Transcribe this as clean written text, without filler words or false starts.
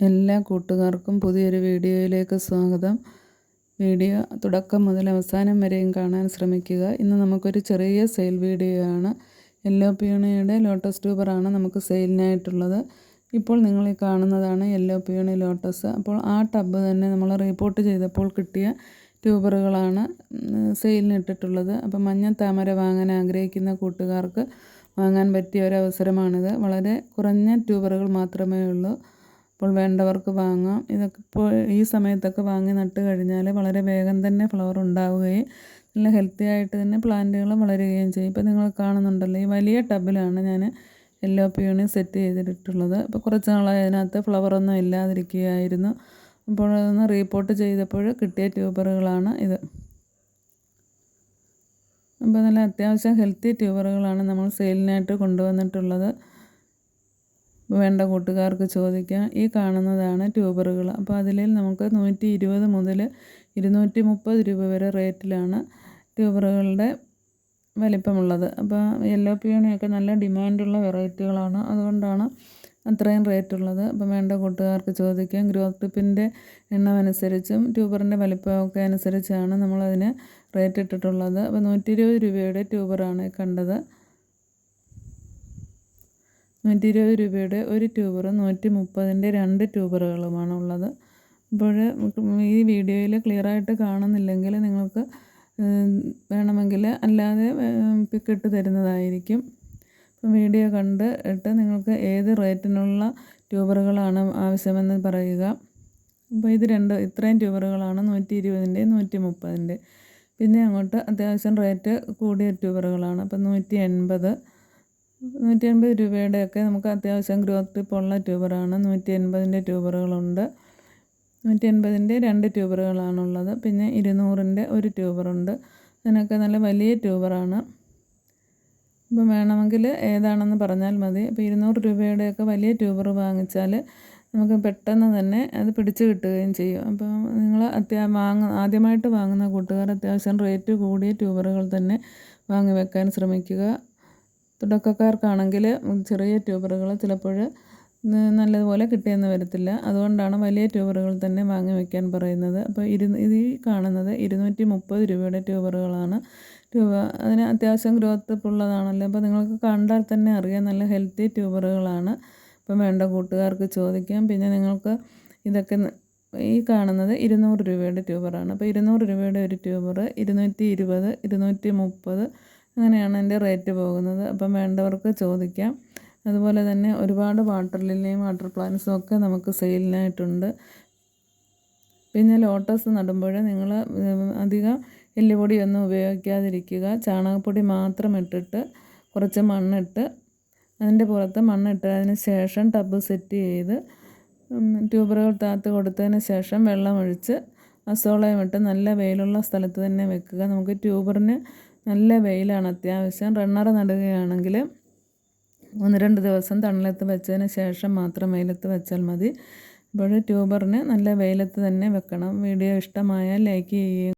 എല്ലാ കൂട്ടുകാർക്കും പുതിയൊരു വീഡിയോയിലേക്ക് സ്വാഗതം. വീഡിയോ തുടക്കം മുതൽ അവസാനം വരെയും കാണാൻ ശ്രമിക്കുക. ഇന്ന് നമുക്കൊരു ചെറിയ സെയിൽ വീഡിയോ ആണ്. യെല്ലോ പിയോണിയുടെ ലോട്ടസ് ട്യൂബറാണ് നമുക്ക് സെയിലിനായിട്ടുള്ളത്. ഇപ്പോൾ നിങ്ങൾ ഈ കാണുന്നതാണ് യെല്ലോ പിയോണി ലോട്ടസ്. അപ്പോൾ ആ ടബ് തന്നെ നമ്മൾ റിപ്പോർട്ട് ചെയ്തപ്പോൾ കിട്ടിയ ട്യൂബറുകളാണ് സെയിലിന് ഇട്ടിട്ടുള്ളത്. അപ്പോൾ മഞ്ഞ താമര വാങ്ങാൻ ആഗ്രഹിക്കുന്ന കൂട്ടുകാർക്ക് വാങ്ങാൻ പറ്റിയ ഒരവസരമാണിത്. വളരെ കുറഞ്ഞ ട്യൂബറുകൾ മാത്രമേ ഉള്ളൂ. അപ്പോൾ വേണ്ടവർക്ക് വാങ്ങാം. ഇതൊക്കെ ഇപ്പോൾ ഈ സമയത്തൊക്കെ വാങ്ങി നട്ട് കഴിഞ്ഞാൽ വളരെ വേഗം തന്നെ ഫ്ലവർ ഉണ്ടാവുകയും നല്ല ഹെൽത്തി ആയിട്ട് തന്നെ പ്ലാന്റുകൾ വളരുകയും ചെയ്യും. ഇപ്പോൾ നിങ്ങൾ കാണുന്നുണ്ടല്ലോ, ഈ വലിയ ടബിലാണ് ഞാൻ യെല്ലോ പിയോണി സെറ്റ് ചെയ്തിട്ടുള്ളത്. അപ്പോൾ കുറച്ച് നാളായി അതിനകത്ത് ഫ്ലവറൊന്നും ഇല്ലാതിരിക്കുകയായിരുന്നു. അപ്പോൾ അതൊന്ന് റീപോർട്ട് ചെയ്തപ്പോൾ കിട്ടിയ ട്യൂബറുകളാണ് ഇത്. അപ്പോൾ നല്ല അത്യാവശ്യം ഹെൽത്തി ട്യൂബറുകളാണ് നമ്മൾ സെയിലിനായിട്ട് കൊണ്ടുവന്നിട്ടുള്ളത്. വേണ്ട കൂട്ടുകാർക്ക് ചോദിക്കാം. ഈ കാണുന്നതാണ് ട്യൂബറുകൾ. അപ്പോൾ അതിൽ നമുക്ക് 120 മുതൽ 230 രൂപ വരെ റേറ്റിലാണ് ട്യൂബറുകളുടെ വലിപ്പമുള്ളത്. അപ്പോൾ യെല്ലോ പിയോണിയൊക്കെ നല്ല ഡിമാൻഡുള്ള വെറൈറ്റികളാണ്, അതുകൊണ്ടാണ് അത്രയും റേറ്റുള്ളത്. അപ്പോൾ വേണ്ട കൂട്ടുകാർക്ക് ചോദിക്കാം. ഗ്രോത്ത് ടിപ്പിൻ്റെ എണ്ണം അനുസരിച്ചും ട്യൂബറിൻ്റെ വലിപ്പമൊക്കെ അനുസരിച്ചാണ് നമ്മളതിന് റേറ്റ് ഇട്ടിട്ടുള്ളത്. അപ്പോൾ 120 രൂപയുടെ ട്യൂബറാണ് കണ്ടത്. 120 രൂപയുടെ ഒരു ട്യൂബറും 130ൻ്റെ 2 ട്യൂബറുകളുമാണ് ഉള്ളത്. അപ്പോൾ ഈ വീഡിയോയിൽ ക്ലിയറായിട്ട് കാണുന്നില്ലെങ്കിൽ നിങ്ങൾക്ക് വേണമെങ്കിൽ അല്ലാതെ പിക്കിട്ട് തരുന്നതായിരിക്കും. അപ്പം വീഡിയോ കണ്ടിട്ട് നിങ്ങൾക്ക് ഏത് റേറ്റിനുള്ള ട്യൂബറുകളാണ് ആവശ്യമെന്ന് പറയുക. അപ്പോൾ ഇത് ഇത്രയും ട്യൂബറുകളാണ് 120ൻ്റെയും 130ൻ്റെ. പിന്നെ അങ്ങോട്ട് അത്യാവശ്യം റേറ്റ് കൂടിയ ട്യൂബറുകളാണ്. അപ്പോൾ 180 രൂപയുടെയൊക്കെ നമുക്ക് അത്യാവശ്യം ഗ്രോത്ത് ടിപ്പുള്ള ട്യൂബറാണ്. 180ൻ്റെ ട്യൂബറുകളുണ്ട്. 180ൻ്റെ 2 ട്യൂബറുകളാണുള്ളത്. പിന്നെ 200ൻ്റെ ഒരു ട്യൂബറുണ്ട്. അതിനൊക്കെ നല്ല വലിയ ട്യൂബറാണ്. അപ്പോൾ വേണമെങ്കിൽ ഏതാണെന്ന് പറഞ്ഞാൽ മതി. അപ്പോൾ 200 രൂപയുടെയൊക്കെ വലിയ ട്യൂബർ വാങ്ങിച്ചാൽ നമുക്ക് പെട്ടെന്ന് തന്നെ അത് പിടിച്ച് കിട്ടുകയും ചെയ്യും. അപ്പോൾ നിങ്ങൾ ആദ്യമായിട്ട് വാങ്ങുന്ന കൂട്ടുകാർ അത്യാവശ്യം റേറ്റ് കൂടിയ ട്യൂബറുകൾ തന്നെ വാങ്ങി വെക്കാൻ ശ്രമിക്കുക. തുടക്കക്കാർക്കാണെങ്കിൽ ചെറിയ ട്യൂബറുകൾ ചിലപ്പോൾ നല്ലതുപോലെ കിട്ടിയെന്ന് വരത്തില്ല. അതുകൊണ്ടാണ് വലിയ ട്യൂബറുകൾ തന്നെ വാങ്ങി വയ്ക്കാൻ പറയുന്നത്. അപ്പോൾ ഈ കാണുന്നത് 230 രൂപയുടെ ട്യൂബറുകളാണ്. അതിന് അത്യാവശ്യം ഗ്രോത്ത് ഉള്ളതാണല്ലോ. അപ്പോൾ നിങ്ങൾക്ക് കണ്ടാൽ തന്നെ അറിയാം, നല്ല ഹെൽത്തി ട്യൂബറുകളാണ്. അപ്പം വേണ്ട കൂട്ടുകാർക്ക് ചോദിക്കാം. പിന്നെ നിങ്ങൾക്ക് ഇതൊക്കെ ഈ കാണുന്നത് 200 രൂപയുടെ ട്യൂബറാണ്. അപ്പോൾ 200 രൂപയുടെ ഒരു ട്യൂബർ 220, 230 അങ്ങനെയാണ് എൻ്റെ റേറ്റ് പോകുന്നത്. അപ്പം വേണ്ടവർക്ക് ചോദിക്കാം. അതുപോലെ തന്നെ ഒരുപാട് വാട്ടർ ലില്ലിയും വാട്ടർ പ്ലാന്റ്സും ഒക്കെ നമുക്ക് സെയിലിനായിട്ടുണ്ട്. പിന്നെ ലോട്ടസ് നടുമ്പോൾ നിങ്ങൾ അധികം എല്ലുപൊടിയൊന്നും ഉപയോഗിക്കാതിരിക്കുക. ചാണകപ്പൊടി മാത്രം ഇട്ടിട്ട് കുറച്ച് മണ്ണിട്ട് അതിൻ്റെ പുറത്ത് മണ്ണിട്ടതിന് ശേഷം ടബ് സെറ്റ് ചെയ്ത് ട്യൂബറുകൾ താത്ത് കൊടുത്തതിന് ശേഷം വെള്ളമൊഴിച്ച് അസോളയും ഇട്ട് നല്ല വെയിലുള്ള സ്ഥലത്ത് തന്നെ വെക്കുക. നമുക്ക് ട്യൂബറിന് നല്ല വെയിലാണ് അത്യാവശ്യം. റണ്ണർ നടുകയാണെങ്കിൽ 1-2 ദിവസം തണലത്ത് വെച്ചതിന് ശേഷം മാത്രം വെയിലത്ത് വെച്ചാൽ മതി. അപ്പോൾ ട്യൂബറിന് നല്ല വെയിലത്ത് തന്നെ വെക്കണം. വീഡിയോ ഇഷ്ടമായാൽ ലൈക്ക് ചെയ്യുക.